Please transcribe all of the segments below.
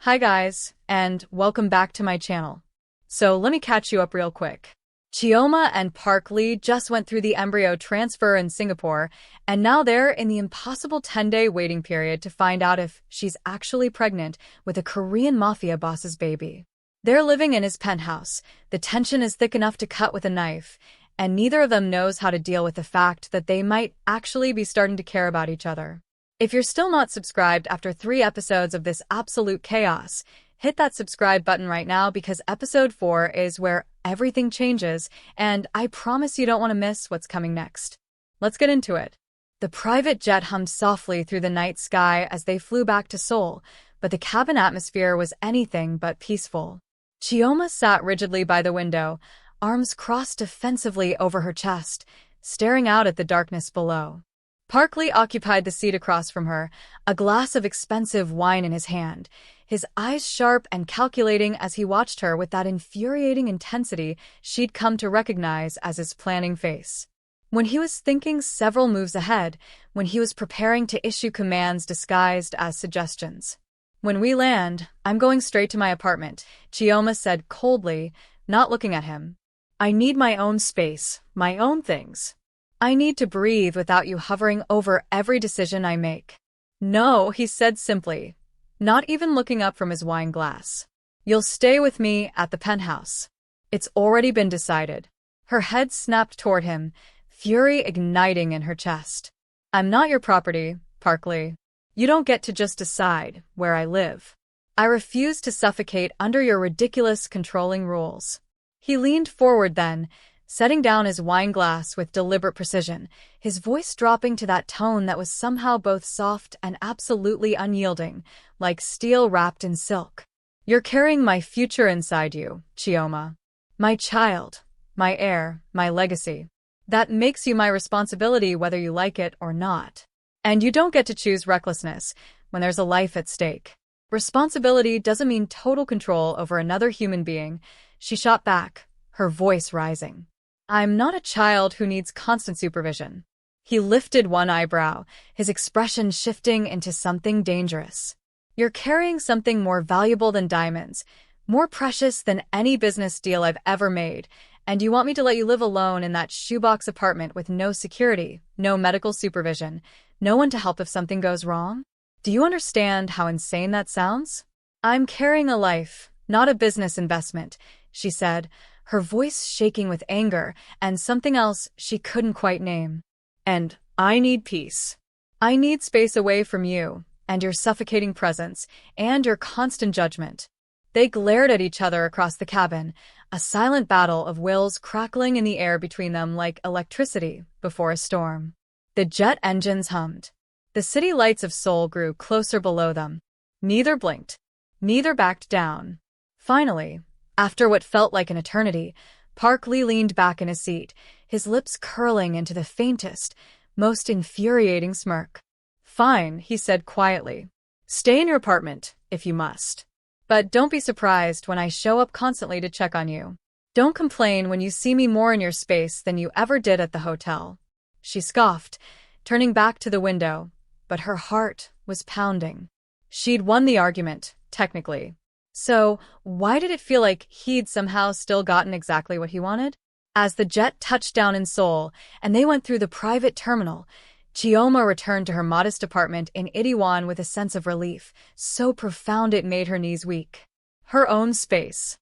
Hi guys, and welcome back to my channel. So let me catch you up real quick. Chioma and Park Lee just went through the embryo transfer in Singapore, and now they're in the impossible 10-day waiting period to find out if she's actually pregnant with a Korean Mafia boss's baby. They're living in his penthouse. The tension is thick enough to cut with a knife, and neither of them knows how to deal with the fact that they might actually be starting to care about each other. If you're still not subscribed after 3 episodes of this absolute chaos, hit that subscribe button right now because episode 4 is where everything changes, and I promise you don't want to miss what's coming next. Let's get into it. The private jet hummed softly through the night sky as they flew back to Seoul, but the cabin atmosphere was anything but peaceful. Chioma sat rigidly by the window, arms crossed defensively over her chest, staring out at the darkness below. Park Lee occupied the seat across from her, a glass of expensive wine in his hand, his eyes sharp and calculating as he watched her with that infuriating intensity she'd come to recognize as his planning face. When he was thinking several moves ahead, when he was preparing to issue commands disguised as suggestions. "When we land, I'm going straight to my apartment," Chioma said coldly, not looking at him. "I need my own space, my own things. I need to breathe without you hovering over every decision I make." "No," he said simply, not even looking up from his wine glass. "You'll stay with me at the penthouse. It's already been decided." Her head snapped toward him, fury igniting in her chest. "I'm not your property, Park Lee. You don't get to just decide where I live. I refuse to suffocate under your ridiculous controlling rules." He leaned forward then, setting down his wine glass with deliberate precision, his voice dropping to that tone that was somehow both soft and absolutely unyielding, like steel wrapped in silk. "You're carrying my future inside you, Chioma. My child, my heir, my legacy. That makes you my responsibility whether you like it or not. And you don't get to choose recklessness when there's a life at stake. Responsibility doesn't mean total control over another human being." She shot back, her voice rising. "I'm not a child who needs constant supervision." He lifted one eyebrow, his expression shifting into something dangerous. "You're carrying something more valuable than diamonds, more precious than any business deal I've ever made, and you want me to let you live alone in that shoebox apartment with no security, no medical supervision, no one to help if something goes wrong? Do you understand how insane that sounds?" "I'm carrying a life, not a business investment," she said, her voice shaking with anger and something else she couldn't quite name. "And I need peace. I need space away from you, and your suffocating presence, and your constant judgment." They glared at each other across the cabin, a silent battle of wills crackling in the air between them like electricity before a storm. The jet engines hummed. The city lights of Seoul grew closer below them. Neither blinked. Neither backed down. Finally, after what felt like an eternity, Park Lee leaned back in his seat, his lips curling into the faintest, most infuriating smirk. "Fine," he said quietly. "Stay in your apartment, if you must. But don't be surprised when I show up constantly to check on you. Don't complain when you see me more in your space than you ever did at the hotel." She scoffed, turning back to the window, but her heart was pounding. She'd won the argument, technically. So, why did it feel like he'd somehow still gotten exactly what he wanted? As the jet touched down in Seoul and they went through the private terminal, Chioma returned to her modest apartment in Itaewon with a sense of relief, so profound it made her knees weak. Her own space.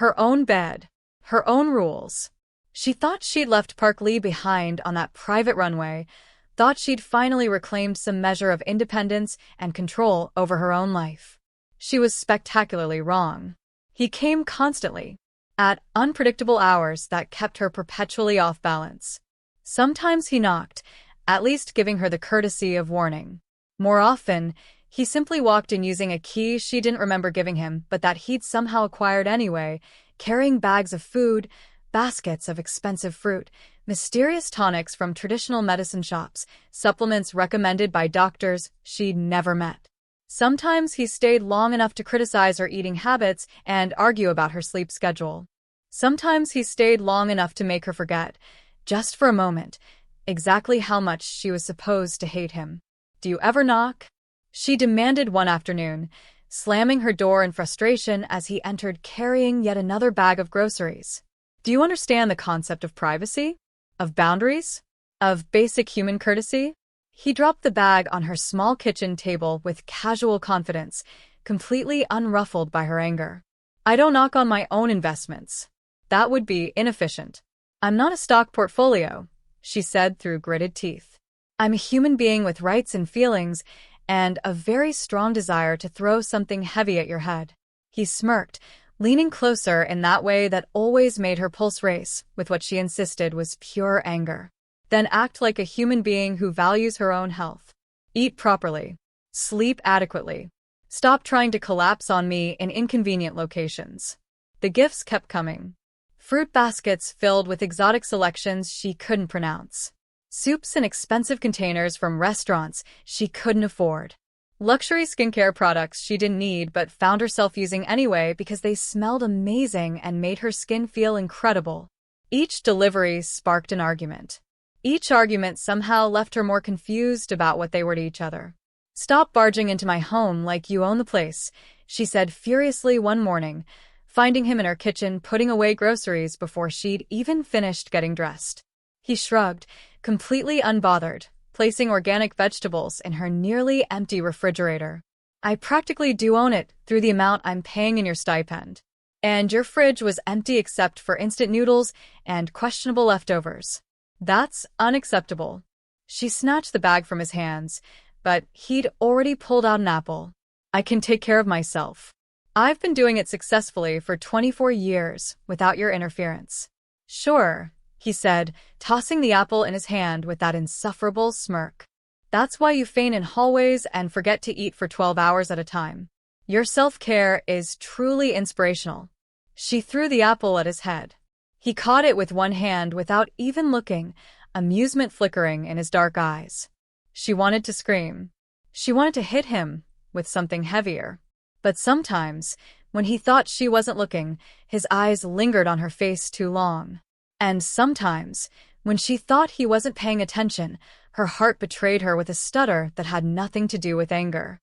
Her own bed. Her own rules. She thought she'd left Park Lee behind on that private runway, thought she'd finally reclaimed some measure of independence and control over her own life. She was spectacularly wrong. He came constantly, at unpredictable hours that kept her perpetually off balance. Sometimes he knocked, at least giving her the courtesy of warning. More often, he simply walked in using a key she didn't remember giving him but that he'd somehow acquired anyway, carrying bags of food, baskets of expensive fruit, mysterious tonics from traditional medicine shops, supplements recommended by doctors she'd never met. Sometimes he stayed long enough to criticize her eating habits and argue about her sleep schedule. Sometimes he stayed long enough to make her forget, just for a moment, exactly how much she was supposed to hate him. "Do you ever knock?" she demanded one afternoon, slamming her door in frustration as he entered carrying yet another bag of groceries. Do you understand the concept of privacy? Of boundaries? Of basic human courtesy? He dropped the bag on her small kitchen table with casual confidence, completely unruffled by her anger. I don't knock on my own investments. That would be inefficient. I'm not a stock portfolio, she said through gritted teeth. I'm a human being with rights and feelings, and a very strong desire to throw something heavy at your head. He smirked, leaning closer in that way that always made her pulse race, with what she insisted was pure anger. Then act like a human being who values her own health. Eat properly. Sleep adequately. Stop trying to collapse on me in inconvenient locations. The gifts kept coming. Fruit baskets filled with exotic selections she couldn't pronounce. Soups in expensive containers from restaurants she couldn't afford. Luxury skincare products she didn't need but found herself using anyway because they smelled amazing and made her skin feel incredible. Each delivery sparked an argument. Each argument somehow left her more confused about what they were to each other. Stop barging into my home like you own the place, she said furiously one morning, finding him in her kitchen putting away groceries before she'd even finished getting dressed. He shrugged, completely unbothered, placing organic vegetables in her nearly empty refrigerator. I practically do own it through the amount I'm paying in your stipend. And your fridge was empty except for instant noodles and questionable leftovers. That's unacceptable. She snatched the bag from his hands, but he'd already pulled out an apple. I can take care of myself. I've been doing it successfully for 24 years without your interference. Sure, he said, tossing the apple in his hand with that insufferable smirk. That's why you faint in hallways and forget to eat for 12 hours at a time. Your self-care is truly inspirational. She threw the apple at his head. He caught it with one hand without even looking, amusement flickering in his dark eyes. She wanted to scream. She wanted to hit him with something heavier. But sometimes, when he thought she wasn't looking, his eyes lingered on her face too long. And sometimes, when she thought he wasn't paying attention, her heart betrayed her with a stutter that had nothing to do with anger.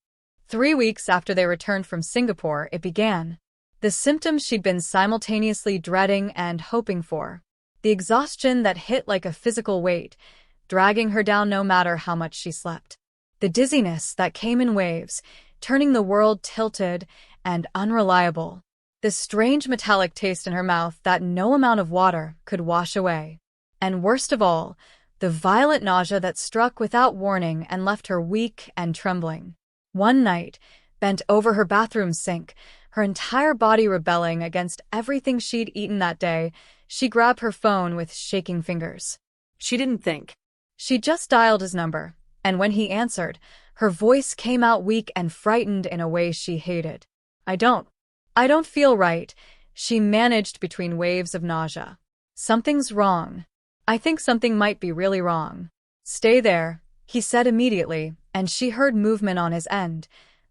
3 weeks after they returned from Singapore, it began. The symptoms she'd been simultaneously dreading and hoping for. The exhaustion that hit like a physical weight, dragging her down no matter how much she slept. The dizziness that came in waves, turning the world tilted and unreliable. The strange metallic taste in her mouth that no amount of water could wash away. And worst of all, the violent nausea that struck without warning and left her weak and trembling. One night, bent over her bathroom sink, her entire body rebelling against everything she'd eaten that day, she grabbed her phone with shaking fingers. She didn't think. She just dialed his number, and when he answered, her voice came out weak and frightened in a way she hated. I don't feel right, she managed between waves of nausea. Something's wrong. I think something might be really wrong. Stay there, he said immediately, and she heard movement on his end,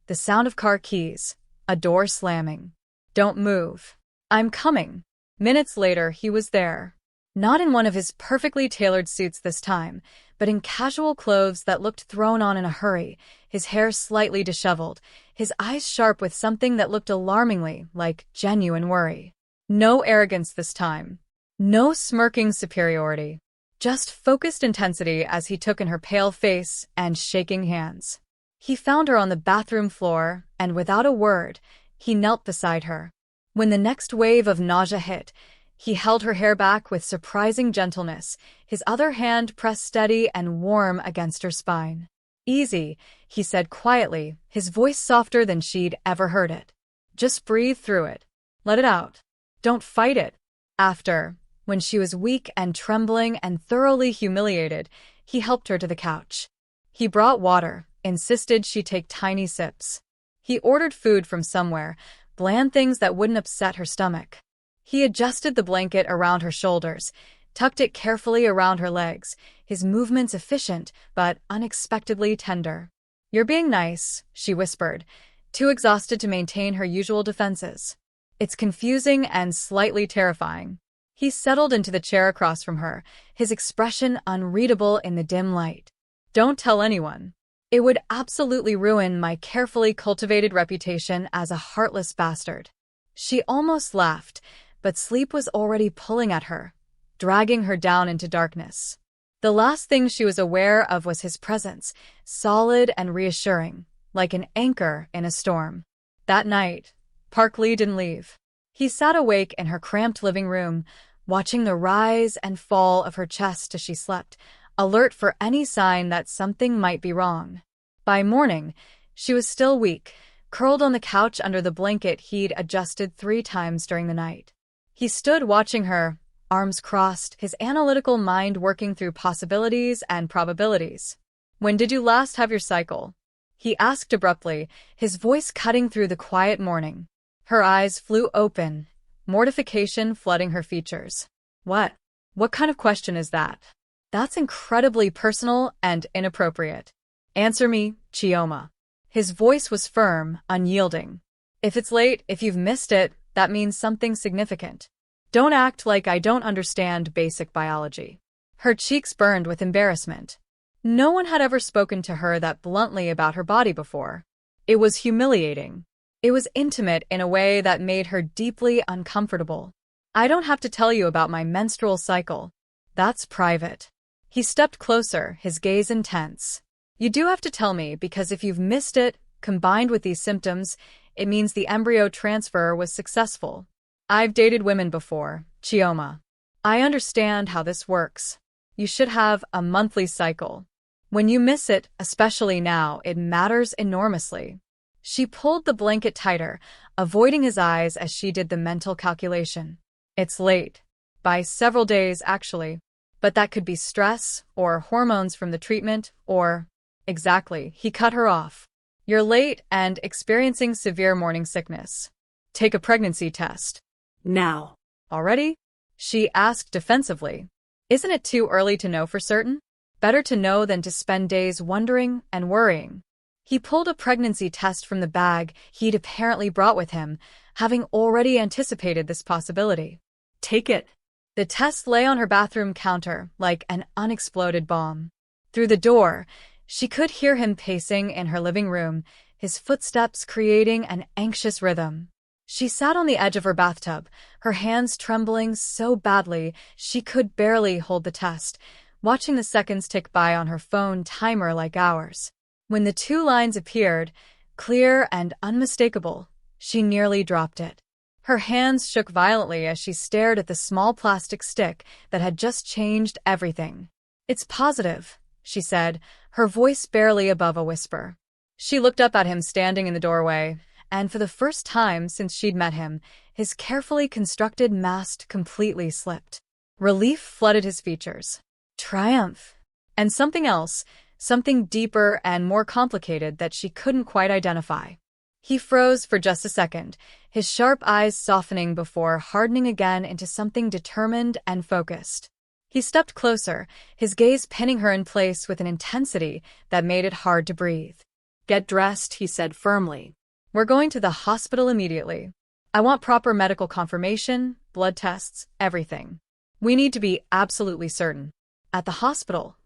the sound of car keys, a door slamming. Don't move. I'm coming. Minutes later, he was there. Not in one of his perfectly tailored suits this time, but in casual clothes that looked thrown on in a hurry, his hair slightly disheveled, his eyes sharp with something that looked alarmingly like genuine worry. No arrogance this time. No smirking superiority. Just focused intensity as he took in her pale face and shaking hands. He found her on the bathroom floor, and without a word, he knelt beside her. When the next wave of nausea hit, he held her hair back with surprising gentleness, his other hand pressed steady and warm against her spine. Easy, he said quietly, his voice softer than she'd ever heard it. Just breathe through it. Let it out. Don't fight it. After, when she was weak and trembling and thoroughly humiliated, he helped her to the couch. He brought water, insisted she take tiny sips. He ordered food from somewhere, bland things that wouldn't upset her stomach. He adjusted the blanket around her shoulders, tucked it carefully around her legs, his movements efficient but unexpectedly tender. You're being nice, she whispered, too exhausted to maintain her usual defenses. It's confusing and slightly terrifying. He settled into the chair across from her, his expression unreadable in the dim light. Don't tell anyone. It would absolutely ruin my carefully cultivated reputation as a heartless bastard. She almost laughed, but sleep was already pulling at her, dragging her down into darkness. The last thing she was aware of was his presence, solid and reassuring, like an anchor in a storm. That night, Park Lee didn't leave. He sat awake in her cramped living room, watching the rise and fall of her chest as she slept, alert for any sign that something might be wrong. By morning, she was still weak, curled on the couch under the blanket he'd adjusted 3 times during the night. He stood watching her, arms crossed, his analytical mind working through possibilities and probabilities. "When did you last have your cycle?" he asked abruptly, his voice cutting through the quiet morning. Her eyes flew open, mortification flooding her features. What? What kind of question is that? That's incredibly personal and inappropriate. Answer me, Chioma. His voice was firm, unyielding. If it's late, if you've missed it, that means something significant. Don't act like I don't understand basic biology. Her cheeks burned with embarrassment. No one had ever spoken to her that bluntly about her body before. It was humiliating. It was intimate in a way that made her deeply uncomfortable. I don't have to tell you about my menstrual cycle. That's private. He stepped closer, his gaze intense. You do have to tell me because if you've missed it, combined with these symptoms, it means the embryo transfer was successful. I've dated women before, Chioma. I understand how this works. You should have a monthly cycle. When you miss it, especially now, it matters enormously. She pulled the blanket tighter, avoiding his eyes as she did the mental calculation. It's late. By several days, actually. But that could be stress, or hormones from the treatment, or… Exactly, he cut her off. You're late and experiencing severe morning sickness. Take a pregnancy test. Now. Already? She asked defensively. Isn't it too early to know for certain? Better to know than to spend days wondering and worrying. He pulled a pregnancy test from the bag he'd apparently brought with him, having already anticipated this possibility. Take it. The test lay on her bathroom counter like an unexploded bomb. Through the door, she could hear him pacing in her living room, his footsteps creating an anxious rhythm. She sat on the edge of her bathtub, her hands trembling so badly she could barely hold the test, watching the seconds tick by on her phone timer like hours. When the 2 lines appeared, clear and unmistakable, she nearly dropped it. Her hands shook violently as she stared at the small plastic stick that had just changed everything. It's positive, she said, her voice barely above a whisper. She looked up at him standing in the doorway, and for the first time since she'd met him, his carefully constructed mask completely slipped. Relief flooded his features. Triumph. And something else, something deeper and more complicated that she couldn't quite identify. He froze for just a second, his sharp eyes softening before hardening again into something determined and focused. He stepped closer, his gaze pinning her in place with an intensity that made it hard to breathe. Get dressed, he said firmly. We're going to the hospital immediately. I want proper medical confirmation, blood tests, everything. We need to be absolutely certain. At the hospital,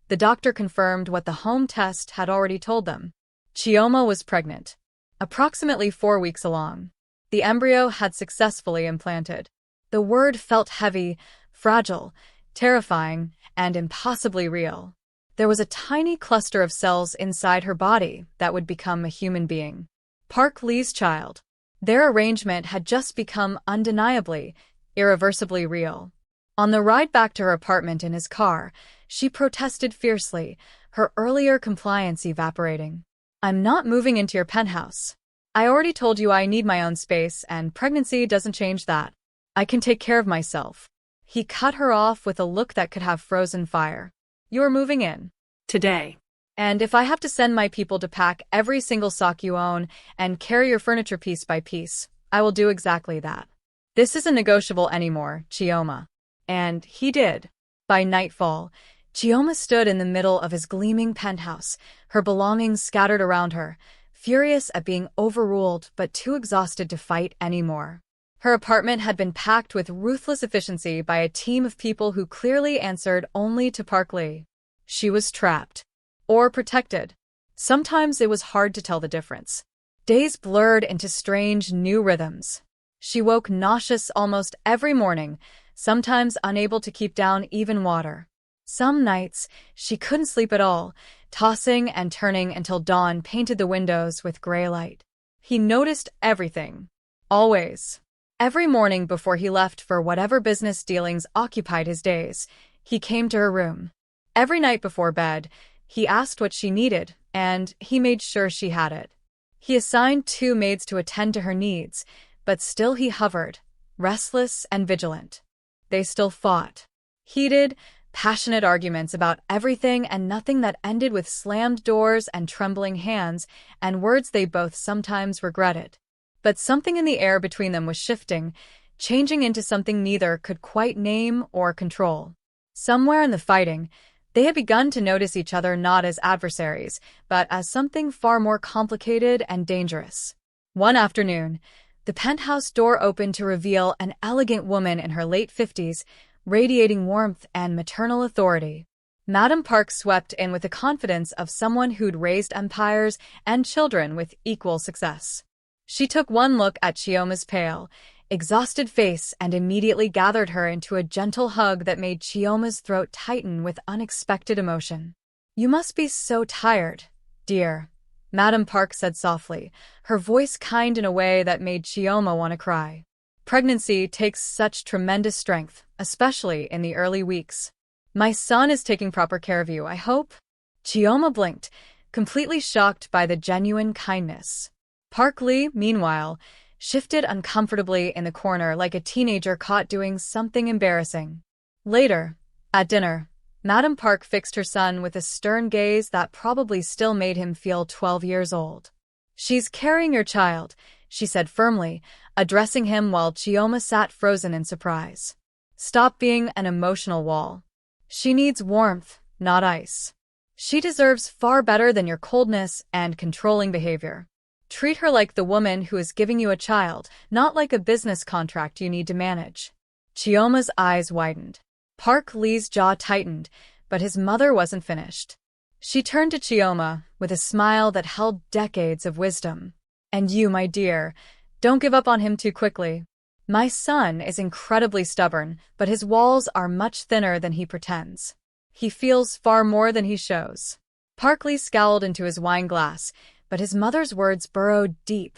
the doctor confirmed what the home test had already told them. Chioma was pregnant. Approximately 4 weeks along. The embryo had successfully implanted. The word felt heavy, fragile, terrifying, and impossibly real. There was a tiny cluster of cells inside her body that would become a human being. Park Lee's child. Their arrangement had just become undeniably, irreversibly real. On the ride back to her apartment in his car, she protested fiercely, her earlier compliance evaporating. I'm not moving into your penthouse. I already told you I need my own space, and pregnancy doesn't change that. I can take care of myself. He cut her off with a look that could have frozen fire. You're moving in. Today. And if I have to send my people to pack every single sock you own and carry your furniture piece by piece, I will do exactly that. This isn't negotiable anymore, Chioma. And he did. By nightfall, Chioma stood in the middle of his gleaming penthouse, her belongings scattered around her, furious at being overruled but too exhausted to fight anymore. Her apartment had been packed with ruthless efficiency by a team of people who clearly answered only to Park Lee. She was trapped. Or protected. Sometimes it was hard to tell the difference. Days blurred into strange new rhythms. She woke nauseous almost every morning, sometimes unable to keep down even water. Some nights, she couldn't sleep at all, tossing and turning until dawn painted the windows with gray light. He noticed everything. Always. Every morning before he left for whatever business dealings occupied his days, he came to her room. Every night before bed, he asked what she needed, and he made sure she had it. He assigned 2 maids to attend to her needs, but still he hovered, restless and vigilant. They still fought. Heated, passionate arguments about everything and nothing that ended with slammed doors and trembling hands and words they both sometimes regretted. But something in the air between them was shifting, changing into something neither could quite name or control. Somewhere in the fighting, they had begun to notice each other not as adversaries, but as something far more complicated and dangerous. One afternoon, the penthouse door opened to reveal an elegant woman in her late 50s, radiating warmth and maternal authority. Madame Park swept in with the confidence of someone who'd raised empires and children with equal success. She took one look at Chioma's pale, exhausted face and immediately gathered her into a gentle hug that made Chioma's throat tighten with unexpected emotion. "You must be so tired, dear," Madame Park said softly, her voice kind in a way that made Chioma want to cry. "Pregnancy takes such tremendous strength, especially in the early weeks. My son is taking proper care of you, I hope?" Chioma blinked, completely shocked by the genuine kindness. Park Lee, meanwhile, shifted uncomfortably in the corner like a teenager caught doing something embarrassing. Later, at dinner, Madame Park fixed her son with a stern gaze that probably still made him feel 12 years old. "She's carrying your child," she said firmly, addressing him while Chioma sat frozen in surprise. "Stop being an emotional wall. She needs warmth, not ice. She deserves far better than your coldness and controlling behavior. Treat her like the woman who is giving you a child, not like a business contract you need to manage." Chioma's eyes widened. Park Lee's jaw tightened, but his mother wasn't finished. She turned to Chioma with a smile that held decades of wisdom. "And you, my dear, don't give up on him too quickly. My son is incredibly stubborn, but his walls are much thinner than he pretends. He feels far more than he shows." Park Lee scowled into his wine glass, but his mother's words burrowed deep,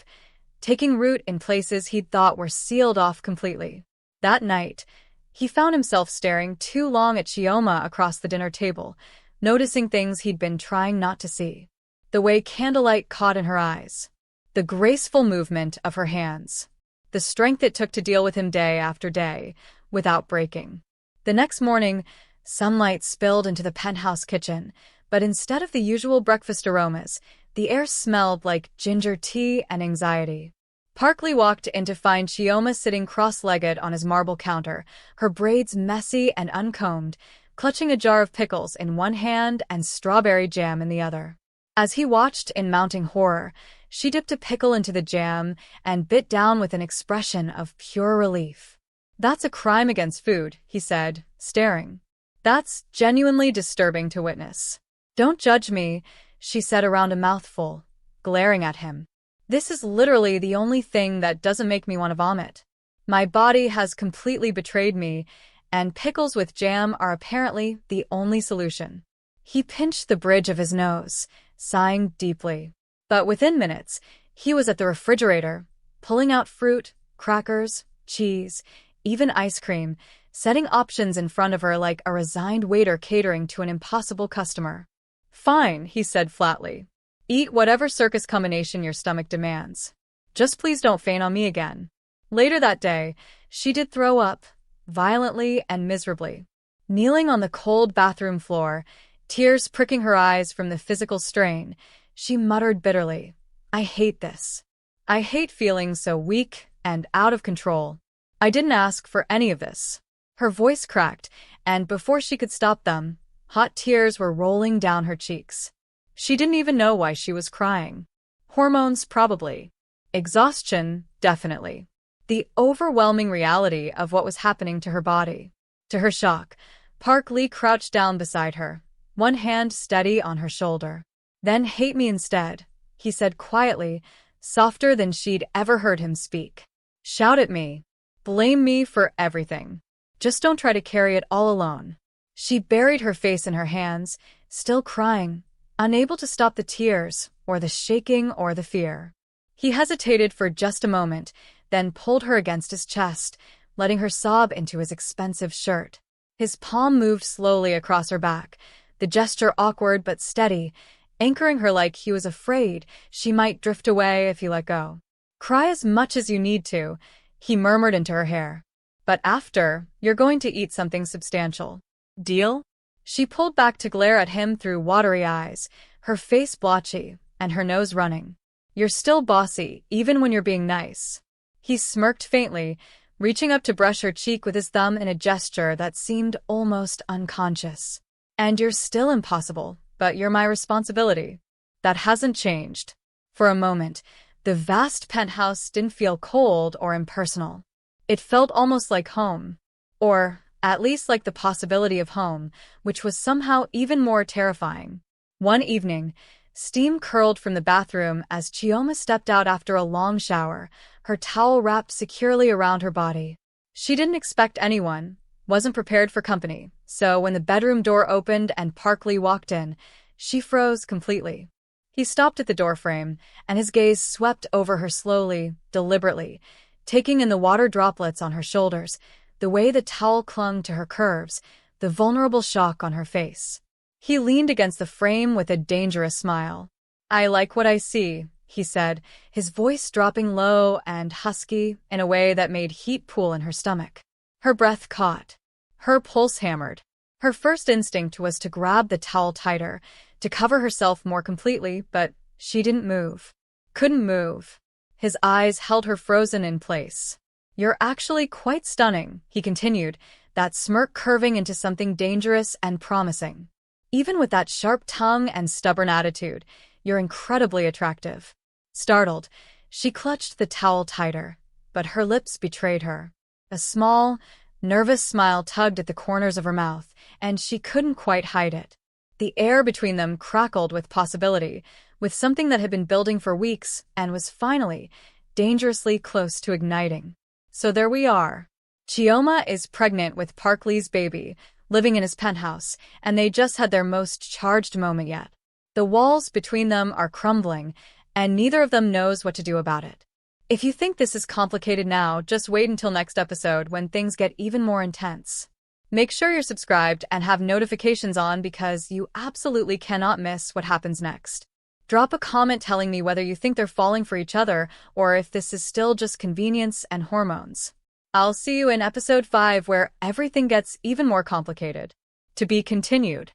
taking root in places he'd thought were sealed off completely. That night, he found himself staring too long at Chioma across the dinner table, noticing things he'd been trying not to see. The way candlelight caught in her eyes, the graceful movement of her hands, the strength it took to deal with him day after day, without breaking. The next morning, sunlight spilled into the penthouse kitchen, but instead of the usual breakfast aromas, the air smelled like ginger tea and anxiety. Park Lee walked in to find Chioma sitting cross-legged on his marble counter, her braids messy and uncombed, clutching a jar of pickles in one hand and strawberry jam in the other. As he watched in mounting horror, she dipped a pickle into the jam and bit down with an expression of pure relief. "That's a crime against food," he said, staring. "That's genuinely disturbing to witness." "Don't judge me," she said around a mouthful, glaring at him. "This is literally the only thing that doesn't make me want to vomit. My body has completely betrayed me, and pickles with jam are apparently the only solution." He pinched the bridge of his nose, sighing deeply. But within minutes, he was at the refrigerator, pulling out fruit, crackers, cheese, even ice cream, setting options in front of her like a resigned waiter catering to an impossible customer. "Fine," he said flatly. "Eat whatever circus combination your stomach demands. Just please don't faint on me again." Later that day, she did throw up, violently and miserably. Kneeling on the cold bathroom floor, tears pricking her eyes from the physical strain, she muttered bitterly, "I hate this. I hate feeling so weak and out of control. I didn't ask for any of this." Her voice cracked, and before she could stop them, hot tears were rolling down her cheeks. She didn't even know why she was crying. Hormones, probably. Exhaustion, definitely. The overwhelming reality of what was happening to her body. To her shock, Park Lee crouched down beside her, one hand steady on her shoulder. Then hate me instead, he said quietly, softer than she'd ever heard him speak. Shout at me. Blame me for everything. Just don't try to carry it all alone. She buried her face in her hands, still crying, unable to stop the tears, or the shaking, or the fear. He hesitated for just a moment, then pulled her against his chest, letting her sob into his expensive shirt. His palm moved slowly across her back, the gesture awkward but steady, anchoring her like he was afraid she might drift away if he let go. Cry as much as you need to, he murmured into her hair. But after, you're going to eat something substantial. Deal? She pulled back to glare at him through watery eyes, her face blotchy, and her nose running. You're still bossy, even when you're being nice. He smirked faintly, reaching up to brush her cheek with his thumb in a gesture that seemed almost unconscious. And you're still impossible, but you're my responsibility. That hasn't changed. For a moment, the vast penthouse didn't feel cold or impersonal. It felt almost like home. Or, at least like the possibility of home, which was somehow even more terrifying. One evening, steam curled from the bathroom as Chioma stepped out after a long shower, her towel wrapped securely around her body. She didn't expect anyone, wasn't prepared for company, so when the bedroom door opened and Park Lee walked in, she froze completely. He stopped at the doorframe, and his gaze swept over her slowly, deliberately, taking in the water droplets on her shoulders, the way the towel clung to her curves, the vulnerable shock on her face. He leaned against the frame with a dangerous smile. I like what I see, he said, his voice dropping low and husky in a way that made heat pool in her stomach. Her breath caught. Her pulse hammered. Her first instinct was to grab the towel tighter, to cover herself more completely, but she didn't move. Couldn't move. His eyes held her frozen in place. You're actually quite stunning, he continued, that smirk curving into something dangerous and promising. Even with that sharp tongue and stubborn attitude, you're incredibly attractive. Startled, she clutched the towel tighter, but her lips betrayed her. A small, nervous smile tugged at the corners of her mouth, and she couldn't quite hide it. The air between them crackled with possibility, with something that had been building for weeks and was finally, dangerously close to igniting. So there we are. Chioma is pregnant with Park Lee's baby, living in his penthouse, and they just had their most charged moment yet. The walls between them are crumbling, and neither of them knows what to do about it. If you think this is complicated now, just wait until next episode when things get even more intense. Make sure you're subscribed and have notifications on because you absolutely cannot miss what happens next. Drop a comment telling me whether you think they're falling for each other or if this is still just convenience and hormones. I'll see you in episode 5 where everything gets even more complicated. To be continued.